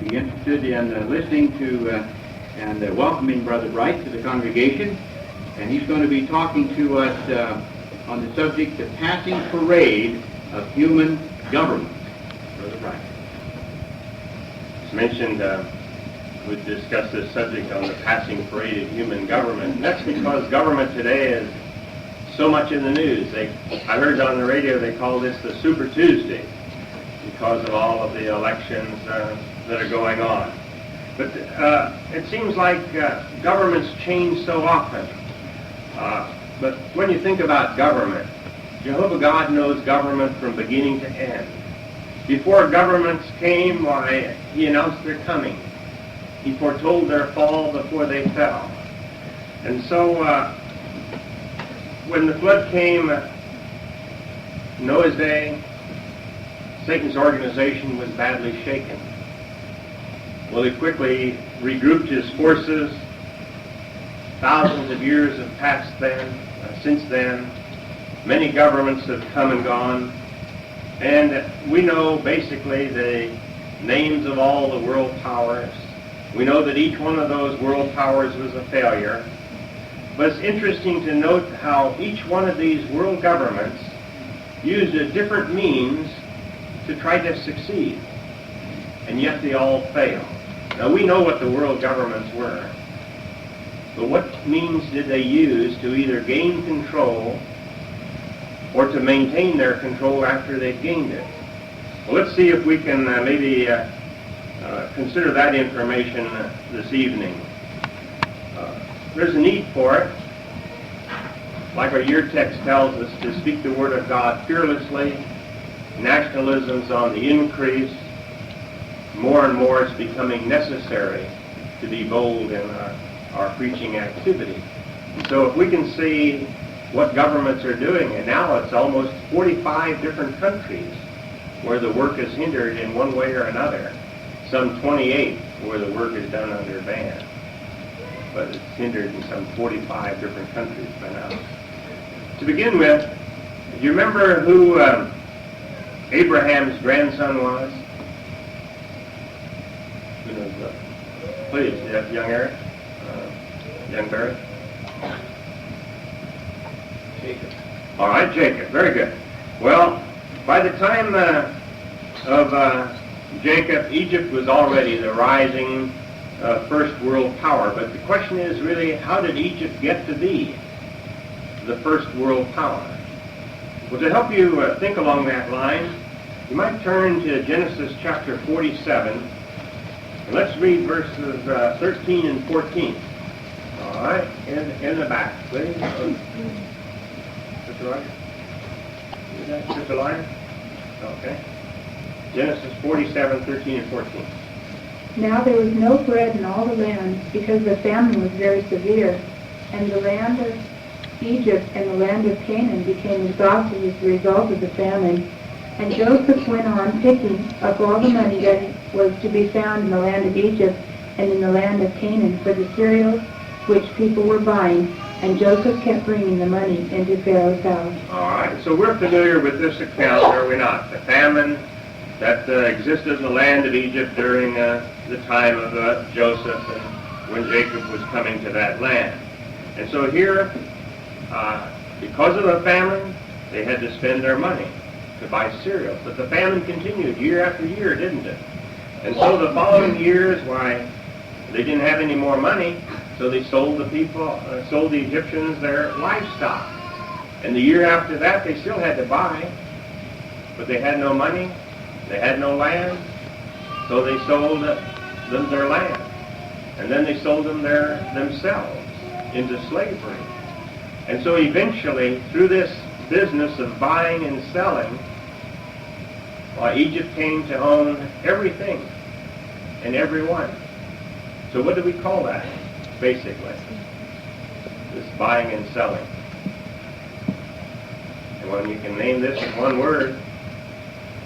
be interested in listening to and welcoming Brother Briete to the congregation. And he's going to be talking to us on the subject, the passing parade of human government. Brother Briete. As mentioned, we discussed this subject on the passing parade of human government. And that's because government today is so much in the news. I heard on the radio they call this the Super Tuesday because of all of the elections that are going on. But it seems like governments change so often. But when you think about government, Jehovah God knows government from beginning to end. Before governments came, why, he announced their coming. He foretold their fall before they fell. And so when the flood came, Noah's day, Satan's organization was badly shaken. Well, he quickly regrouped his forces. Thousands of years have passed since then. Many governments have come and gone. And we know basically the names of all the world powers. We know that each one of those world powers was a failure. But it's interesting to note how each one of these world governments used a different means to try to succeed. And yet they all failed. Now we know what the world governments were. But what means did they use to either gain control or to maintain their control after they'd gained it? Well, let's see if we can maybe consider that information this evening. There's a need for it, like our year text tells us, to speak the Word of God fearlessly. Nationalism's on the increase. More and more it's becoming necessary to be bold in our preaching activity. And so if we can see what governments are doing, and now it's almost 45 different countries where the work is hindered in one way or another. Some 28 where the work is done under ban. But it's hindered in some 45 different countries by now. To begin with, do you remember who Abraham's grandson was? Who knows that? Please, young Eric? Young Barry? Jacob. All right, Jacob. Very good. Well, by the time of Jacob, Egypt was already the rising first world power. But the question is really, how did Egypt get to be the first world power? Well, to help you think along that line, you might turn to Genesis chapter 47, and let's read verses 13 and 14. All right, in the back, please. Sister Rogers? Sister Lyon? Okay. Genesis 47, 13 and 14. Now there was no bread in all the land, because the famine was very severe, and the land of Egypt and the land of Canaan became exhausted as a result of the famine. And Joseph went on picking up all the money that was to be found in the land of Egypt and in the land of Canaan for the cereals which people were buying, and Joseph kept bringing the money into Pharaoh's house. All right, so we're familiar with this account, are we not? The famine that existed in the land of Egypt during the time of Joseph and when Jacob was coming to that land. And so here, because of the famine, they had to spend their money to buy cereals. But the famine continued year after year, didn't it? And so the following years, why, they didn't have any more money, so they sold the Egyptians their livestock. And the year after that, they still had to buy, but they had no money, they had no land, so they sold them their land. And then they sold them themselves into slavery. And so eventually, through this business of buying and selling, Egypt came to own everything and everyone. So what do we call that, basically? This buying and selling. And when you can name this in one word,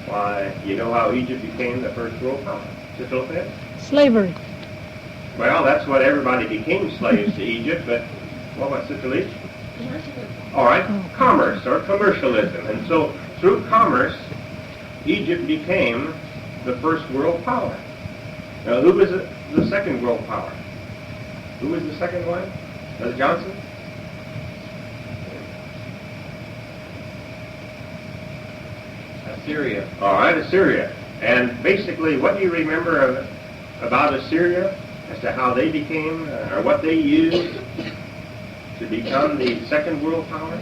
why, you know how Egypt became the first world power. Just open it. Slavery. Well, that's what everybody became slaves to Egypt, but what about Sister Leach? All right, commerce or commercialism. And so through commerce, Egypt became the first world power. Now, who was the second world power? Who was the second one? Was it Johnson? Assyria. All right, Assyria. And basically, what do you remember about Assyria as to how they became, or what they used to become the second world power?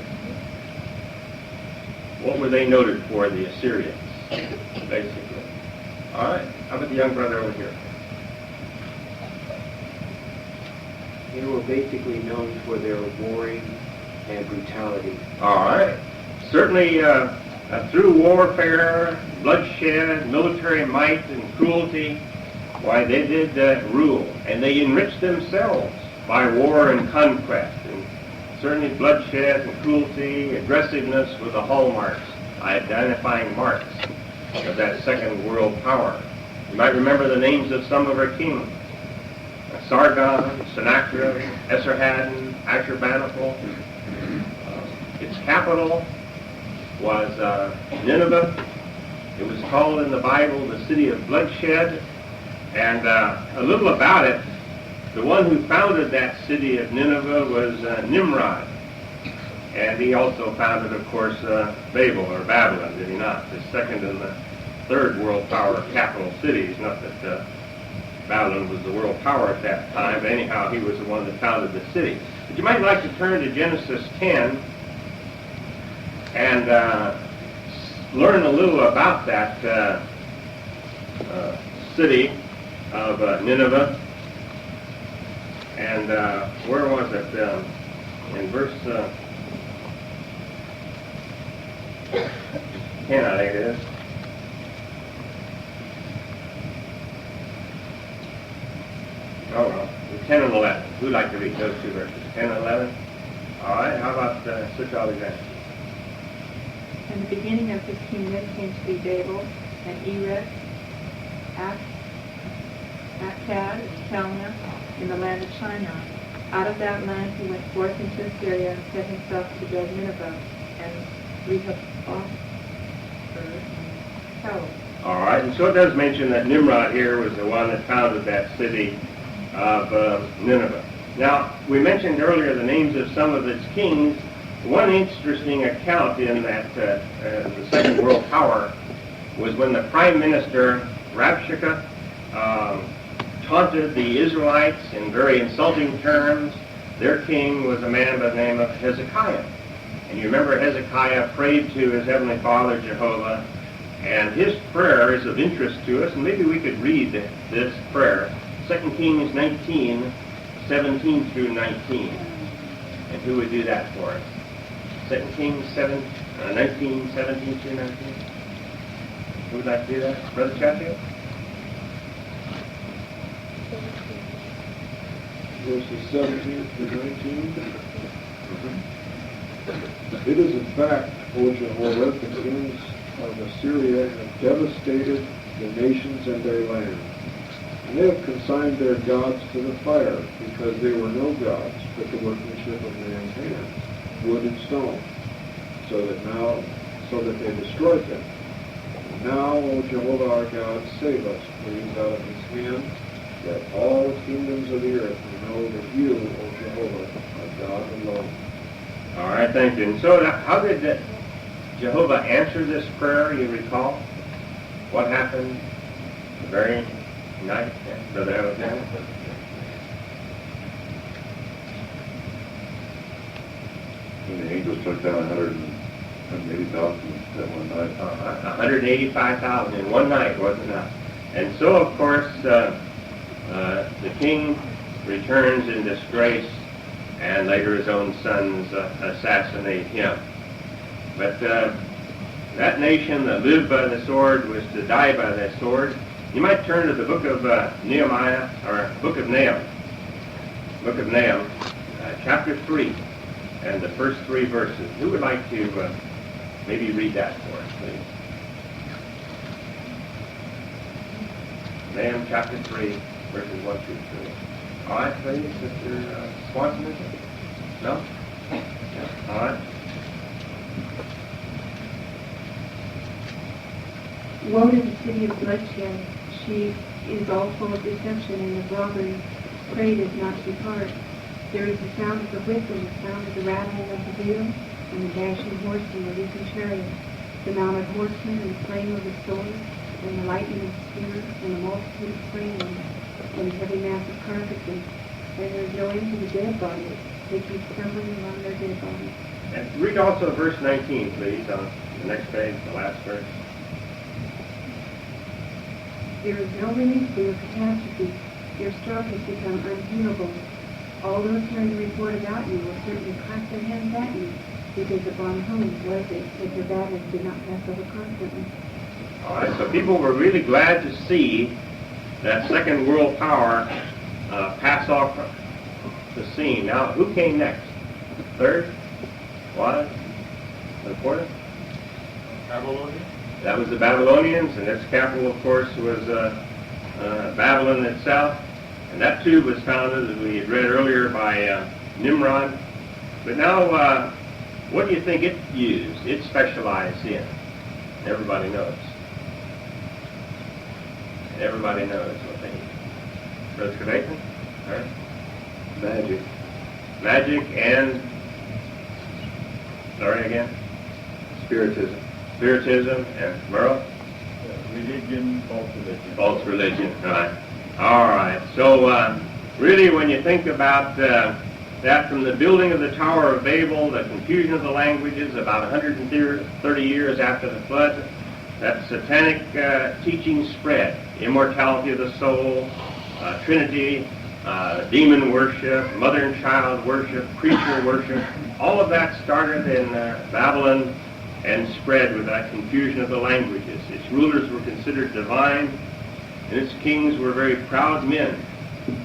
What were they noted for, the Assyrians, basically? All right, how about the young brother over here? They were basically known for their warring and brutality. All right. Certainly, through warfare, bloodshed, military might, and cruelty, why, they did rule. And they enriched themselves by war and conquest. And certainly bloodshed and cruelty, aggressiveness were the hallmarks, identifying marks of that second world power. You might remember the names of some of our kings. Sargon, Sennacherib, Esarhaddon, Ashurbanipal. Its capital was Nineveh. It was called in the Bible the city of bloodshed. And a little about it, the one who founded that city of Nineveh was Nimrod. And he also founded, of course, Babel, or Babylon, did he not? The second and the third world power capital cities. Not that Babylon was the world power at that time, but anyhow, he was the one that founded the city. But you might like to turn to Genesis 10 and learn a little about that city of Nineveh. And where was it? In verse 10, I think it is. Oh, well, 10 and 11. Who'd like to read those two verses? 10 and 11? All right, how about Sister Alexander? And the beginning of his kingdom came to be Babel, and Erech, Akkad, and Calneh, in the land of Shinar. Out of that land he went forth into Assyria and set himself to build Nineveh, and Rehoboth, and Cal. All right, and so it does mention that Nimrod here was the one that founded that city of Nineveh. Now, we mentioned earlier the names of some of its kings. One interesting account in that the Second World Power was when the Prime Minister, Rabshakeh, taunted the Israelites in very insulting terms. Their king was a man by the name of Hezekiah. And you remember Hezekiah prayed to his Heavenly Father, Jehovah, and his prayer is of interest to us, and maybe we could read this prayer. 2 Kings 19, 17 through 19. And who would do that for us? 2 Kings 19, 17 through 19. Who would like to do that? Brother Chatfield? Verses 17 through 19. It is a fact, O Jehovah, the kings of Assyria have devastated the nations and their land. And they have consigned their gods to the fire, because they were no gods, but the workmanship of man's hands, wood and stone, so that they destroyed them. Now, O Jehovah our God, save us, please, out of his hand, that all kingdoms of the earth may know that you, O Jehovah, are God alone. All right, thank you. And so how did Jehovah answer this prayer, you recall? What happened the very night? Brother Alexander? When the angels took down 180,000 that one night. 185,000 in one night, wasn't it? And so, of course, the king returns in disgrace, and later his own sons assassinate him. But that nation that lived by the sword was to die by the sword. You might turn to the book of Nehemiah, or book of Nahum. Book of Nahum, chapter 3, and the first 3 verses. Who would like to maybe read that for us, please? Nahum chapter 3, verses 1 through 3. All right, please, Sister Swanson, is it? No? Yeah. All right. Woe to the city of bloodshed, she It is all full of deception and of robbery. Prey does not depart. There is the sound of the whistle, the sound of the rattling of the wheel, and the dashing horse and the leaping chariot, the mounted horsemen and the flame of the sword, and the lightning of the spear, and the multitude of slain ones, and the heavy mass of carcasses. And there is no end to the dead bodies. They keep stumbling among their dead bodies. And read also verse 19, please, on the next page, the last verse. There is no relief for your catastrophe. Your stroke has become unhealable. All those hearing the report about you will certainly clap their hands at you, because upon whom was it that your battles did not pass over constantly? All right, so people were really glad to see that second world power pass off the scene. Now, who came next? Third was the fourth? Babylonians? That was the Babylonians, and its capital, of course, was Babylon itself. And that too was founded, as we had read earlier, by Nimrod. But now, what do you think it used? It specialized in? Everybody knows. Everybody knows what they used. Brother Trevathan? All right. Magic. Magic and, sorry again? Spiritism. Spiritism and Merle? Religion, false religion. False religion, right. All right. So, really, when you think about that from the building of the Tower of Babel, the confusion of the languages, about 130 years after the flood, that satanic teaching spread. Immortality of the soul, Trinity, demon worship, mother and child worship, creature worship. All of that started in Babylon and spread with that confusion of the languages. Its rulers were considered divine, and its kings were very proud men.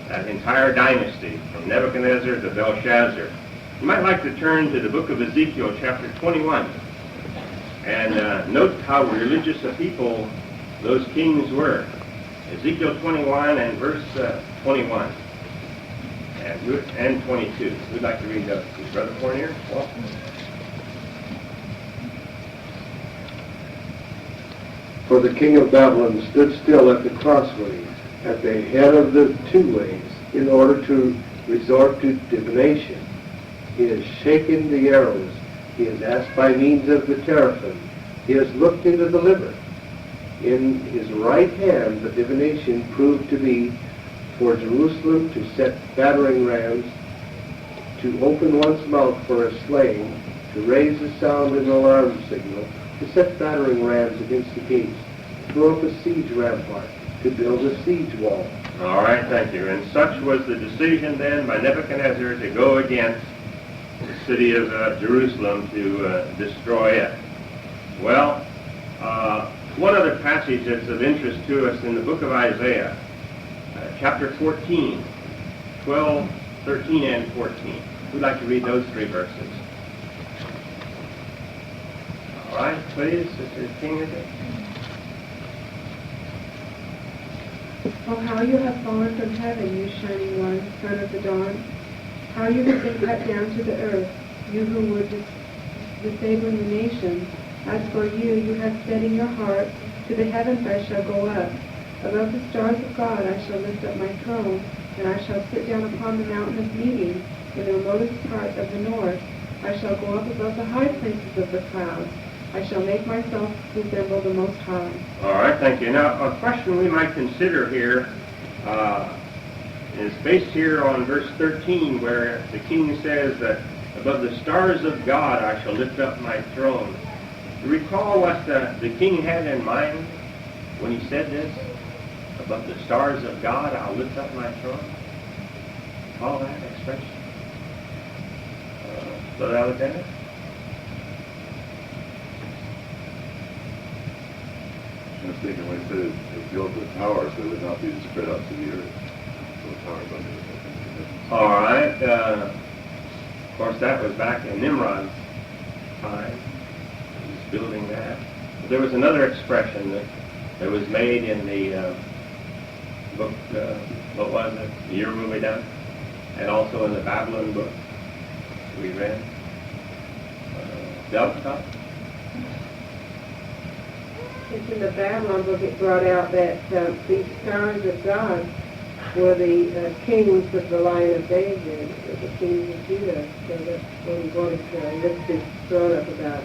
That entire dynasty, from Nebuchadnezzar to Belshazzar. You might like to turn to the book of Ezekiel, chapter 21, and note how religious a people those kings were. Ezekiel 21 and verse 21 and 22. We'd like to read those. Brother Fournier? Welcome. For the king of Babylon stood still at the crossways, at the head of the two ways, in order to resort to divination. He has shaken the arrows. He has asked by means of the teraphim. He has looked into the liver. In his right hand the divination proved to be for Jerusalem to set battering rams, to open one's mouth for a slaying, to raise the sound and alarm signal, to set battering rams against the gates, to throw up a siege rampart, to build a siege wall. All right, thank you. And such was the decision then by Nebuchadnezzar to go against the city of Jerusalem to destroy it. Well, one other passage that's of interest to us in the book of Isaiah, chapter 14, 12, 13, and 14. We'd like to read those three verses. All right, please, Sister King. Oh, how you have fallen from heaven, you shining one, son of the dawn. How you have been cut down to the earth, you who were disabling the nations. As for you, you have said in your heart, to the heavens I shall go up. Above the stars of God I shall lift up my throne, and I shall sit down upon the mountain of meeting, in the remotest part of the north. I shall go up above the high places of the clouds. I shall make myself resemble the Most High. All right, thank you. Now, a question we might consider here is based here on verse 13, where the king says that above the stars of God I shall lift up my throne. Do you recall what the king had in mind when he said this? Above the stars of God I'll lift up my throne. Recall that expression? Brother Alexander? I was thinking when he said it built the tower so it would not be spread out to the earth. So the tower above it. All right. Of course, that was back in Nimrod's time. He was building that. But there was another expression that was made in the book, what was it? The Year Will Be Done. And also in the Babylon book we read. Delta. It's in the Babylon book, it brought out that these sons of God were the kings of the line of David, the kings of Judah. So that's what he wanted to lift his throne up above,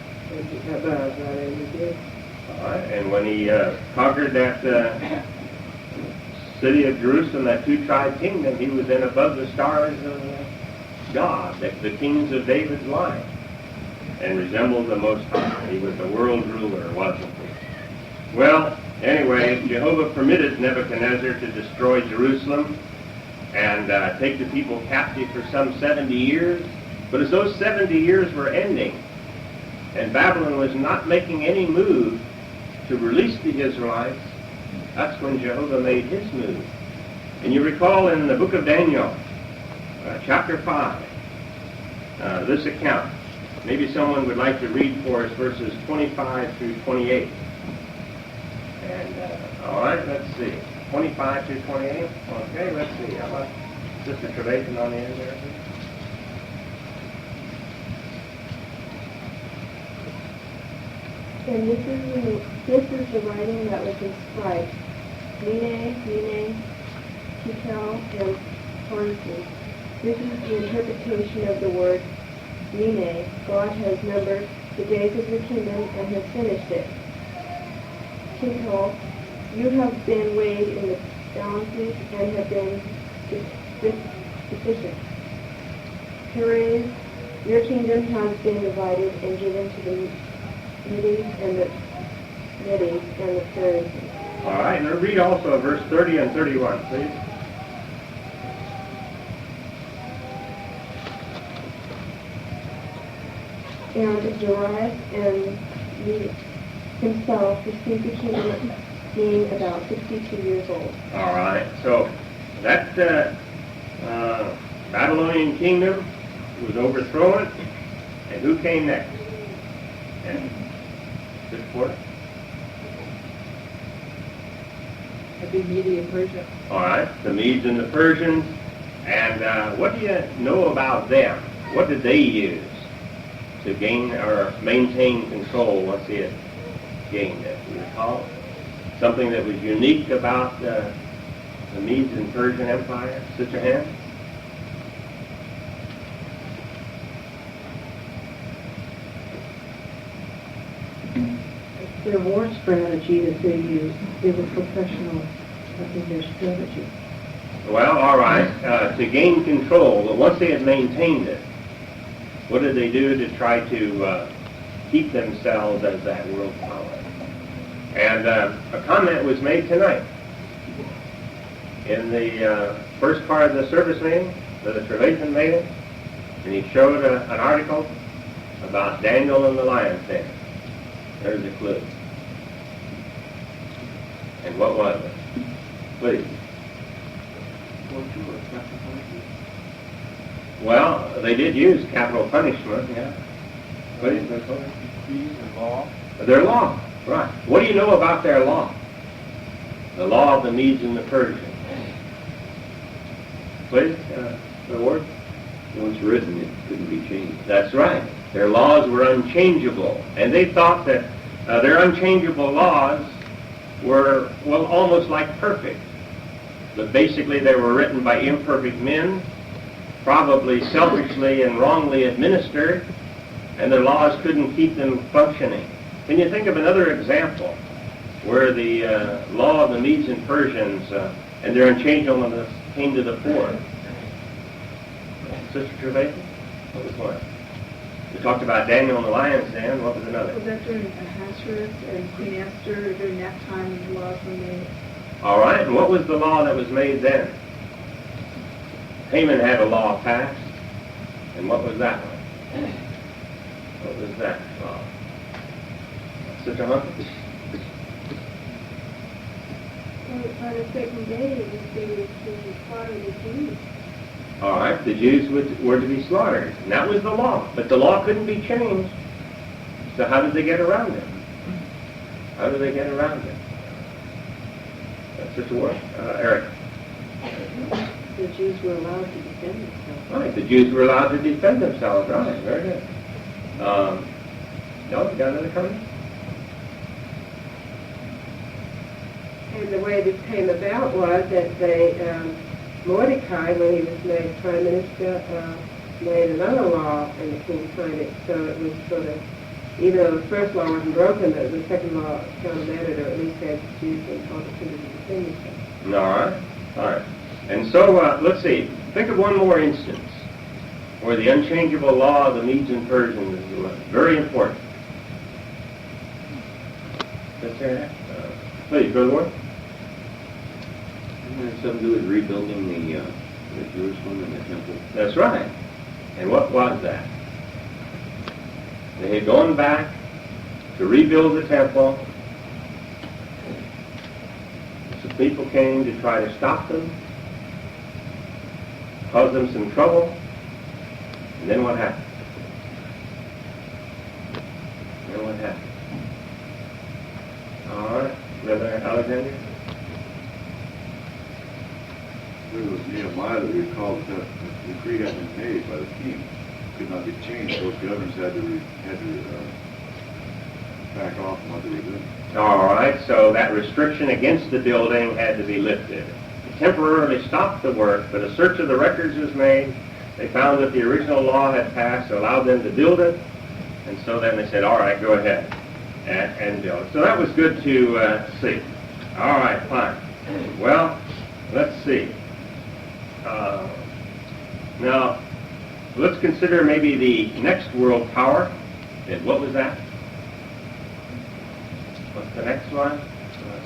rather, and he did. All right, and when he conquered that city of Jerusalem, that two-tribe kingdom, he was then above the stars of God, the kings of David's line, and resembled the Most High. He was the world ruler, wasn't he? Well, anyway, Jehovah permitted Nebuchadnezzar to destroy Jerusalem and take the people captive for some 70 years. But as those 70 years were ending, and Babylon was not making any move to release the Israelites, that's when Jehovah made his move. And you recall in the book of Daniel, chapter 5, this account. Maybe someone would like to read for us verses 25 through 28. And, all right, let's see. 25 through 28? Okay, let's see. How about Sister Trevathan on the end there? And this is the writing that was inscribed. Mene, Tekel, and Parsi. This is the interpretation of the word Mene. God has numbered the days of your kingdom and has finished it. Tekel, you have been weighed in the balances and have been sufficient. Perez, your kingdom has been divided and given to the Medes and the Perez. All right, and read also verse 30 and 31, please. And Darius and he himself received the kingdom being about 62 years old. All right, so that Babylonian kingdom was overthrown, and who came next? And this quarter? That'd be Media and Persia. All right, the Medes and the Persians. And what do you know about them? What did they use to gain or maintain control once they had gained it? Do you recall? Something that was unique about the Medes and Persian Empire? Sister Ann? Their war strategy that they used, they were professional in their strategy. Well, all right. To gain control, once they had maintained it, what did they do to try to keep themselves as that world power? And a comment was made tonight in the first part of the service meeting, the Trevathan made it, and he showed an article about Daniel and the lion's den. There's a clue. And what was it? Please. Well, they did use capital punishment, yeah. Please. Law. Their law, right. What do you know about their law? The law of the Medes and the Persians. Please, the word? Once written, it couldn't be changed. That's right. Their laws were unchangeable. And they thought that their unchangeable laws were, well, almost like perfect. But basically they were written by imperfect men, probably selfishly and wrongly administered, and their laws couldn't keep them functioning. Can you think of another example where the law of the Medes and Persians and their unchangeableness came to the fore? Sister Trevathan? What was one? We talked about Daniel and the lion's den. What was another? Was that during Ahasuerus and Queen Esther, during that time the laws were made? All right, and what was the law that was made then? Haman had a law passed, and what was that one? What was that law? Sister Hunt? On a certain day, it was stated to slaughter the Jews. All right, the Jews were to be slaughtered, and that was the law. But the law couldn't be changed. So how did they get around it? How did they get around it? Sister Ward? Eric? The Jews were allowed to defend themselves. Right, the Jews were allowed to defend themselves. Right, very good. No, you got another comment? And the way this came about was that Mordecai, when he was made prime minister, made another law, and the king signed it. So it was sort of, even though the first law wasn't broken, the second law countermanded, or at least had Jews and opportunity to defend themselves. All right. And so, let's see, think of one more instance where the unchangeable law of the Medes and Persians is very important. Please, go to the one. It has something to do with rebuilding the Jerusalem and the temple. That's right. And what was that? They had gone back to rebuild the temple. Some people came to try to stop them, cause them some trouble, and then what happened? All right, Brother Alexander? It was Nehemiah that recalled that the decree had been made by the king. It could not be changed. Those governors had to back off on what they were doing. All right, so that restriction against the building had to be lifted. It temporarily stopped the work, but a search of the records was made. They found that the original law had passed, allowed them to build it, and so then they said, all right, go ahead and build it. So that was good to see. All right, fine. Well, let's see. Now, let's consider maybe the next world power. And what was that? What's the next one?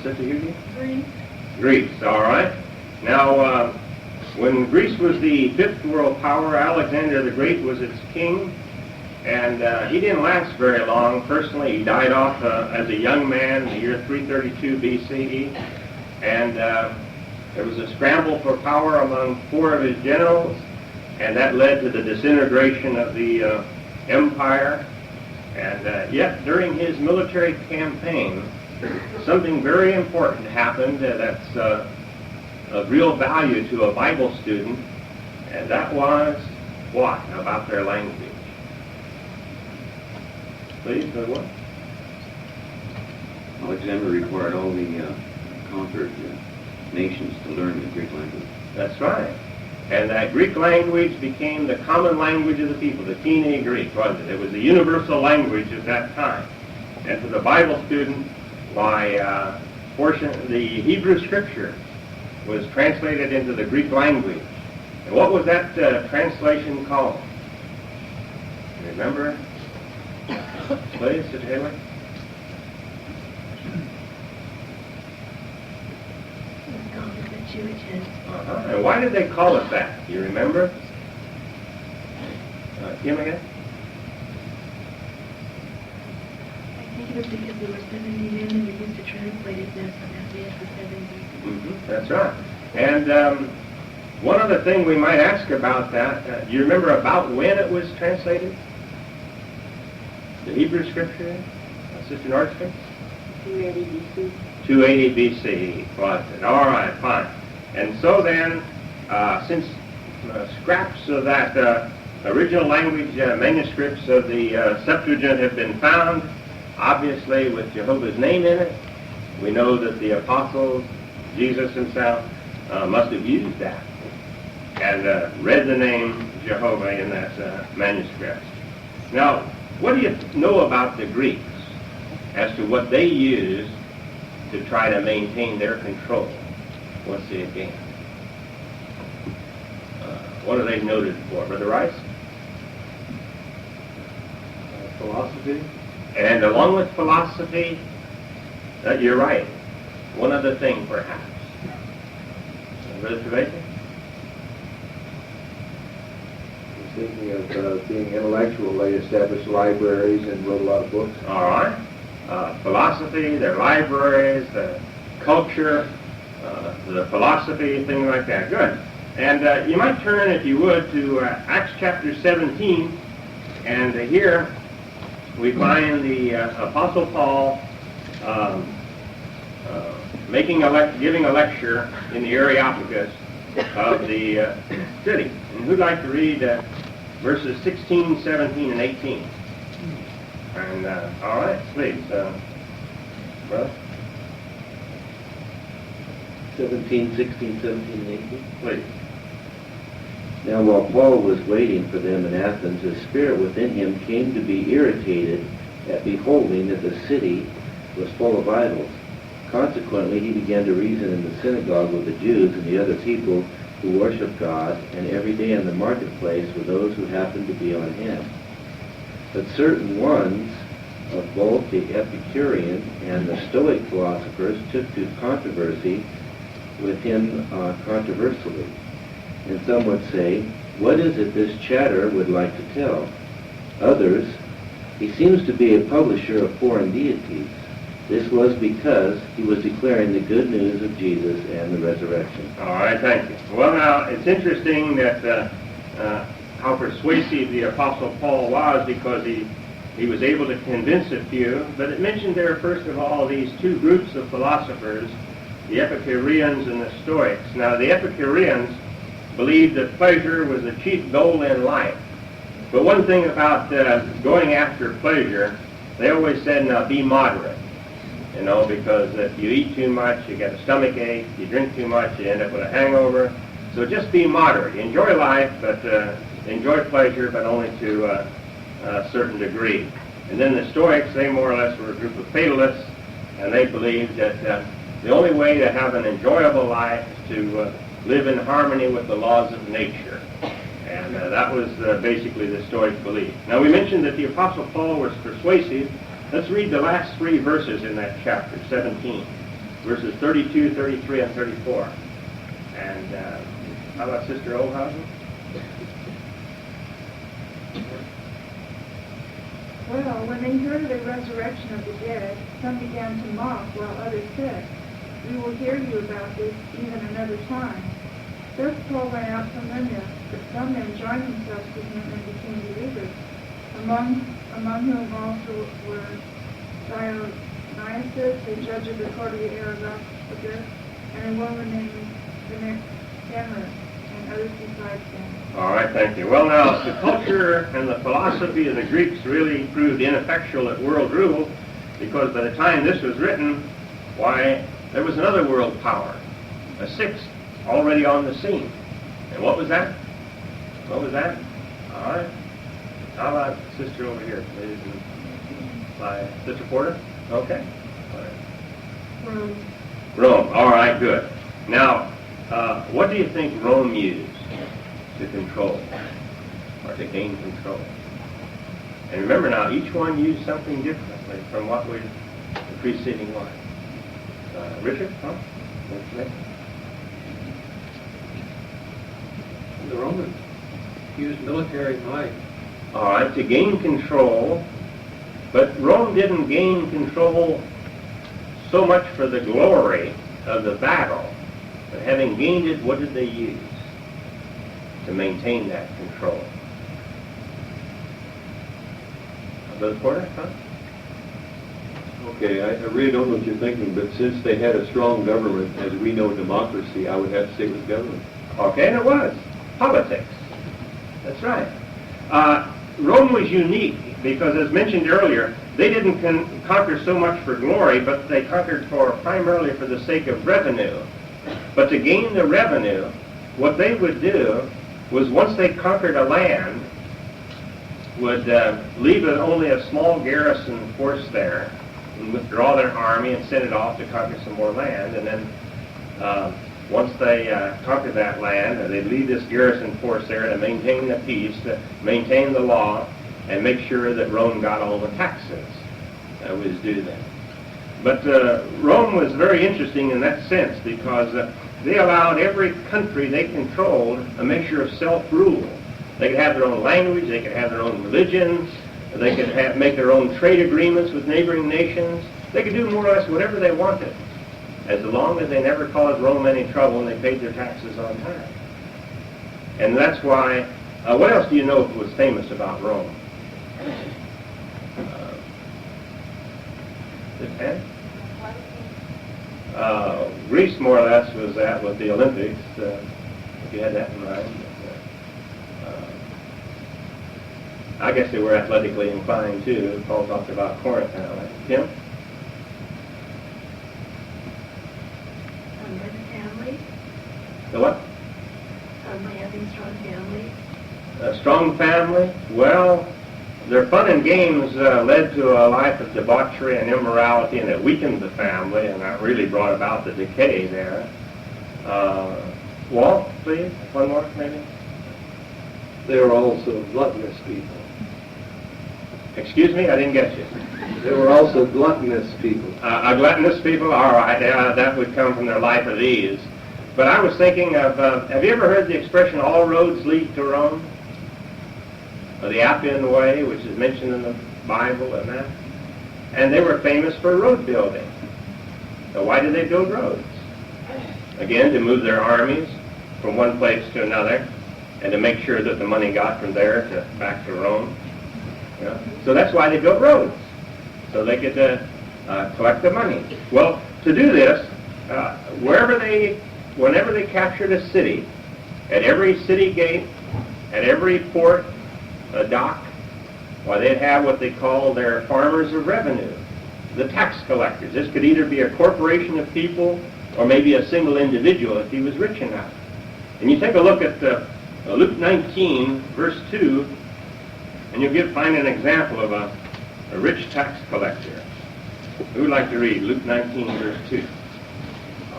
Sister Hughie? Greece, all right. Now, when Greece was the fifth world power, Alexander the Great was its king, and he didn't last very long. Personally, he died off as a young man in the year 332 BCE, and there was a scramble for power among four of his generals, and that led to the disintegration of the empire. And yet, during his military campaign, something very important happened that's of real value to a Bible student, and that was what about their language? Please, go on. Alexander required all the conquered nations to learn the Greek language. That's right. And that Greek language became the common language of the people, the Koine Greek, wasn't it? It was the universal language at that time. And for the Bible student, the Hebrew Scripture was translated into the Greek language. And what was that translation called? Remember? Please, Sister Haley. And why did they call it that? Do you remember? Kim again? I think it was because there were 70 men and they used to translate it this and that we had for 70. That's right. And one other thing we might ask about that, do you remember about when it was translated? The Hebrew Scripture? Sister Nordstrom? 280 BC. 280 BC, was it? All right, fine. And so then, since scraps of that original language manuscripts of the Septuagint have been found, obviously with Jehovah's name in it, we know that the apostles, Jesus himself, must have used that and read the name Jehovah in that manuscript. Now, what do you know about the Greeks as to what they used to try to maintain their control? Let's see again. What are they noted for? Brother Rice? Philosophy. And along with philosophy, you're right. One other thing, perhaps. Brother Trevathan? Thinking of being intellectual, they established libraries and wrote a lot of books. All right. Philosophy, their libraries, the culture, the philosophy, things like that. Good. And you might turn, if you would, to Acts chapter 17. And here we find the Apostle Paul giving a lecture in the Areopagus of the city. And who'd like to read verses 16, 17, and 18? And all right, please, brother. 17, 16, 17, and 18. Please. Now while Paul was waiting for them in Athens, his spirit within him came to be irritated at beholding that the city was full of idols. Consequently, he began to reason in the synagogue with the Jews and the other people who worship God, and every day in the marketplace were those who happened to be on hand. But certain ones of both the Epicurean and the Stoic philosophers took to controversy with him controversially. And some would say, "What is it this chatterer would like to tell?" Others, "He seems to be a publisher of foreign deities." This was because he was declaring the good news of Jesus and the resurrection. All right, thank you. Well, now, it's interesting that how persuasive the Apostle Paul was, because he was able to convince a few. But it mentioned there, first of all, these two groups of philosophers, the Epicureans and the Stoics. Now, the Epicureans believed that pleasure was the chief goal in life. But one thing about going after pleasure, they always said, now be moderate. You know, because if you eat too much, you get a stomach ache. You drink too much, you end up with a hangover. So just be moderate. Enjoy life, but enjoy pleasure, but only to a certain degree. And then the Stoics, they more or less were a group of fatalists, and they believed that the only way to have an enjoyable life is to live in harmony with the laws of nature. And that was basically the Stoic belief. Now, we mentioned that the Apostle Paul was persuasive. Let's read the last three verses in that chapter, 17, verses 32, 33, and 34. And how about Sister Oldhausen? Well, when they heard of the resurrection of the dead, some began to mock, while others said, "We will hear you about this even another time." Thus Paul went out from Lydia, but some men joined themselves to him and became believers, among whom also were Dionysius, the judge of the court of the Areopagus, and a woman named Damaris, and others besides them. All right, thank you. Well, now, the culture and the philosophy of the Greeks really proved ineffectual at world rule, because by the time this was written, why, there was another world power, a sixth, already on the scene. And what was that? What was that? All right. How about Sister over here, please? By Sister Porter? Okay. All right. Rome. Rome. All right, good. Now, what do you think Rome used to control or to gain control? And remember now, each one used something differently from what was the preceding one. Richard? Huh? The Romans used military might. All right, to gain control, but Rome didn't gain control so much for the glory of the battle, but having gained it, what did they use to maintain that control? Brother Porter, huh? Okay, I really don't know what you're thinking, but since they had a strong government, as we know democracy, I would have to say it was government. Okay, and it was politics. That's right. Rome was unique because, as mentioned earlier, they didn't conquer so much for glory, but they conquered primarily for the sake of revenue. But to gain the revenue, what they would do was, once they conquered a land, would leave only a small garrison force there and withdraw their army and send it off to conquer some more land. And then once they conquered that land, they'd leave this garrison force there to maintain the peace, to maintain the law, and make sure that Rome got all the taxes that was due them. But Rome was very interesting in that sense, because they allowed every country they controlled a measure of self-rule. They could have their own language, they could have their own religions, they could make their own trade agreements with neighboring nations. They could do more or less whatever they wanted, as long as they never caused Rome any trouble and they paid their taxes on time. And that's why, what else do you know was famous about Rome? Greece, more or less, was that with the Olympics, if you had that in mind. I guess they were athletically inclined, too. Paul talked about Corinth now. Right? Tim? by having strong families? A strong family? Well, their fun and games led to a life of debauchery and immorality, and it weakened the family, and that really brought about the decay there. Walt, please, one more maybe. They were also gluttonous people. Excuse me, I didn't get you. They were also gluttonous people. A gluttonous people, all right, that would come from their life of ease. But I was thinking of, have you ever heard the expression, all roads lead to Rome? Or the Appian Way, which is mentioned in the Bible and that. And they were famous for road building. So why did they build roads? Again, to move their armies from one place to another, and to make sure that the money got from there to back to Rome. Yeah. So that's why they built roads, so they could collect the money. Well, to do this, whenever they captured a city, at every city gate, at every port, a dock, well, they'd have what they call their farmers of revenue, the tax collectors. This could either be a corporation of people or maybe a single individual if he was rich enough. And you take a look at Luke 19, verse 2, and you'll find an example of a rich tax collector. Who would like to read Luke 19, verse 2?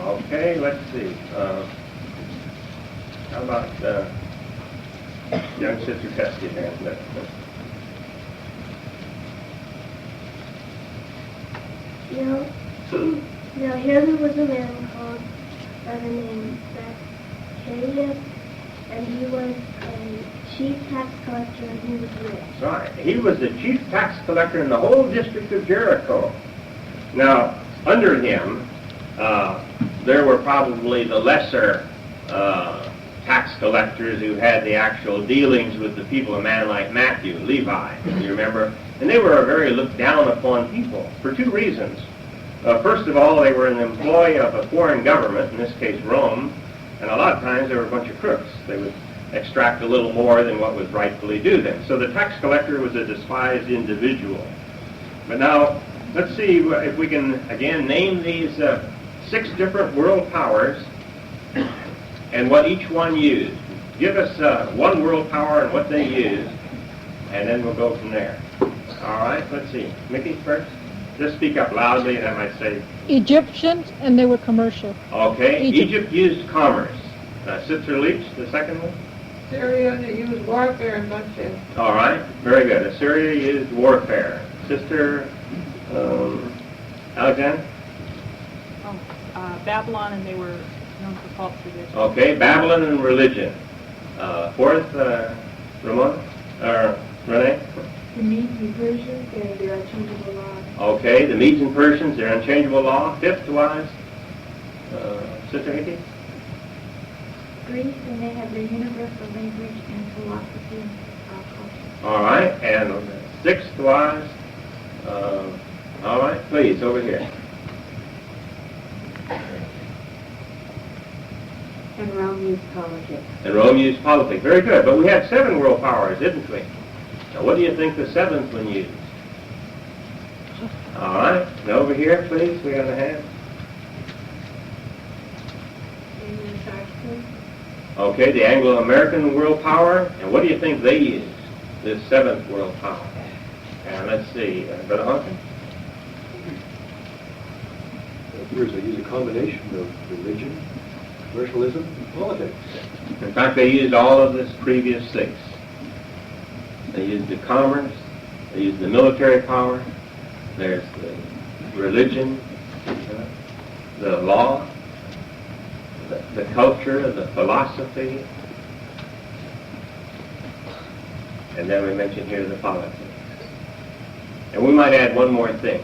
Okay, let's see. How about young Sister Pesky there? Now here there was a man called by the name Zacchaeus, and he was a chief tax collector, and he was rich. Right. He was the chief tax collector in the whole district of Jericho. Now, under him, there were probably the lesser tax collectors who had the actual dealings with the people, a man like Matthew, Levi, you remember? And they were a very looked down upon people for two reasons. First of all, they were an employee of a foreign government, in this case Rome, and a lot of times they were a bunch of crooks. They would extract a little more than what was rightfully due them. So the tax collector was a despised individual. But now, let's see if we can, again, name these 6 different world powers and what each one used. Give us one world power and what they used, and then we'll go from there. All right, let's see. Mickey first. Just speak up loudly, and I might say... Egyptians, and they were commercial. Okay, Egypt used commerce. Sister Leach, the second one? Syria, they used warfare and bloodshed. All right, very good. Assyria used warfare. Sister Alexander? Babylon, and they were known for false religion. Okay, Babylon and religion. Fourth, Ramon? Or Renee? The Medes and Persians and their unchangeable laws. Okay, the Medes and Persians, their unchangeable law. Fifth was Sister Hickey? Greece, and they had their universal language and philosophy and culture. All right, and sixth was, all right, please, over here. And Rome used politics. And Rome used politics. Very good, but we had 7 world powers, didn't we? Now, what do you think the 7th one used? All right, and over here, please, we got a hand. Okay, the Anglo-American world power, and what do you think they used, this 7th world power? And let's see, Brother Hawkins? It appears they use a combination of religion, commercialism, and politics. In fact, they used all of this previous 6. They used the commerce, they used the military power, there's the religion, the law, the culture, the philosophy, and then we mentioned here the politics. And we might add one more thing,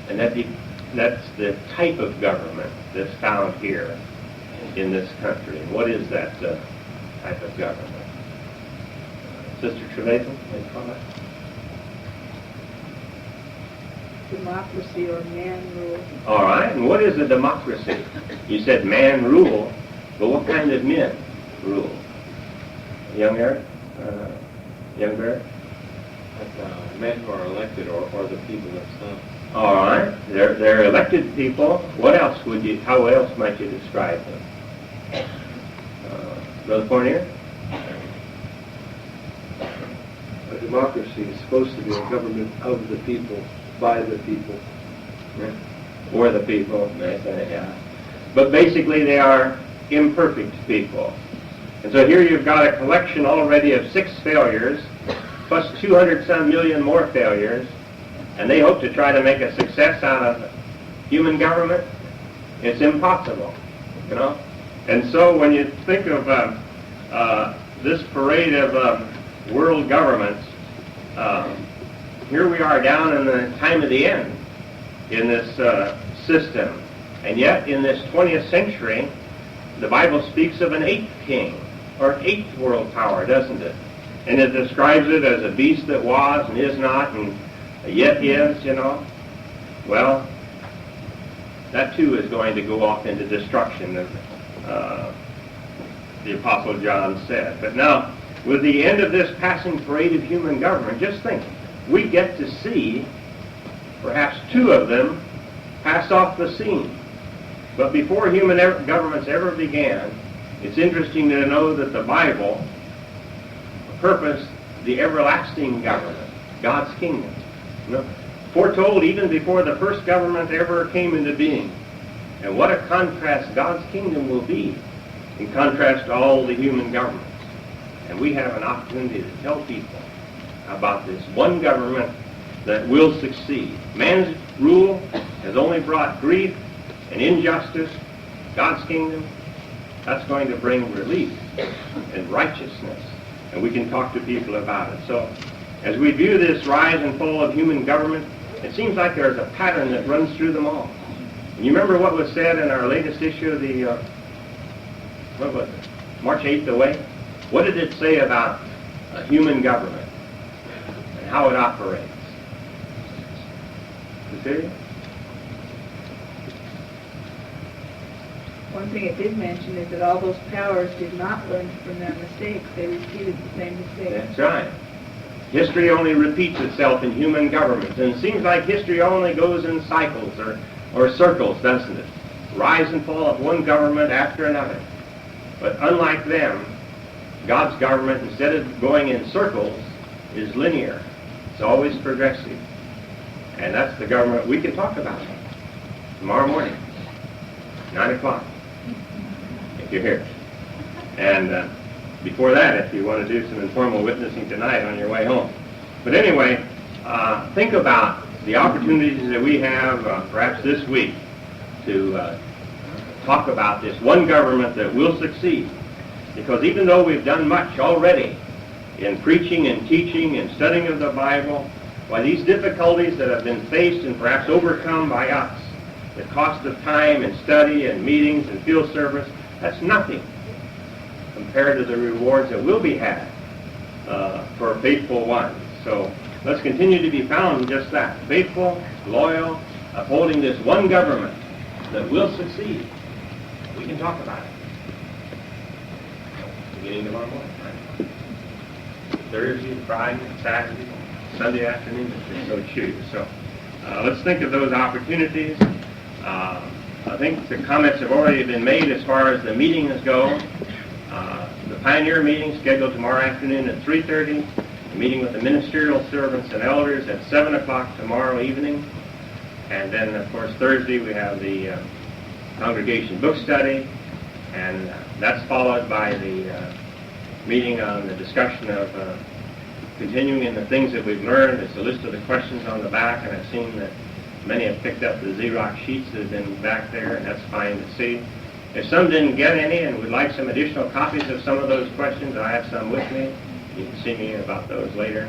and that's the type of government that's found here in this country. And what is that type of government? Sister Trevathan, any comment? Democracy or man rule. All right, and what is a democracy? You said man rule, but what kind of men rule? Young Eric? Young Barrett? Men who are elected or the people themselves. All right, they're elected people. What else how else might you describe them? Brother Fournier? A democracy is supposed to be a government of the people, by the people. Yeah. For the people, yeah. But basically they are imperfect people. And so here you've got a collection already of 6 failures, plus 200-some million more failures, and they hope to try to make a success out of human government. It's impossible, you know. And so when you think of this parade of world governments, here we are down in the time of the end in this system. And yet in this 20th century, the Bible speaks of an 8th king, or an 8th world power, doesn't it? And it describes it as a beast that was and is not and yet is, you know. Well, that too is going to go off into destruction, as the Apostle John said. But now, with the end of this passing parade of human government, just think, we get to see perhaps 2 of them pass off the scene. But before human governments ever began, it's interesting to know that the Bible purposed the everlasting government, God's kingdom. You know, foretold even before the first government ever came into being. And what a contrast God's kingdom will be in contrast to all the human governments. And we have an opportunity to tell people about this one government that will succeed. Man's rule has only brought grief and injustice. God's kingdom, that's going to bring relief and righteousness. And we can talk to people about it. So as we view this rise and fall of human government, it seems like there's a pattern that runs through them all. And you remember what was said in our latest issue of the, what was it, March 8th away? What did it say about human government and how it operates? Cecilia? One thing it did mention is that all those powers did not learn from their mistakes. They repeated the same mistakes. That's right. History only repeats itself in human governments, and it seems like history only goes in cycles or circles, doesn't it? Rise and fall of one government after another. But unlike them, God's government, instead of going in circles, is linear. It's always progressive. And that's the government we can talk about tomorrow morning, 9 o'clock, if you're here. And before that, if you want to do some informal witnessing tonight on your way home. But anyway, think about the opportunities that we have, perhaps this week, to talk about this one government that will succeed. Because even though we've done much already in preaching and teaching and studying of the Bible, why these difficulties that have been faced and perhaps overcome by us, the cost of time and study and meetings and field service, that's nothing compared to the rewards that will be had for faithful ones. So let's continue to be found in just that, faithful, loyal, upholding this one government that will succeed. We can talk about it. Beginning tomorrow morning, right? Thursday, Friday, Saturday, Sunday afternoon, if you so choose. So let's think of those opportunities. I think the comments have already been made as far as the meetings go. The Pioneer meeting scheduled tomorrow afternoon at 3:30. The meeting with the ministerial servants and elders at 7 o'clock tomorrow evening. And then, of course, Thursday we have the congregation book study. And that's followed by the meeting on the discussion of continuing in the things that we've learned. It's a list of the questions on the back, and I've seen that many have picked up the Xerox sheets that have been back there, and that's fine to see. If some didn't get any and would like some additional copies of some of those questions, I have some with me. You can see me about those later.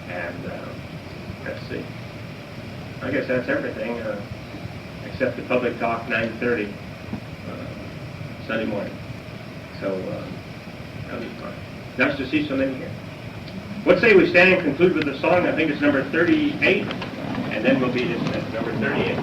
And let's see. I guess that's everything, except the public talk, 9:30. Sunday morning. So, that'll be fun. Nice to see so many here. What say we stand and conclude with a song? I think it's number 38, and then we'll be dismissed. Number 38.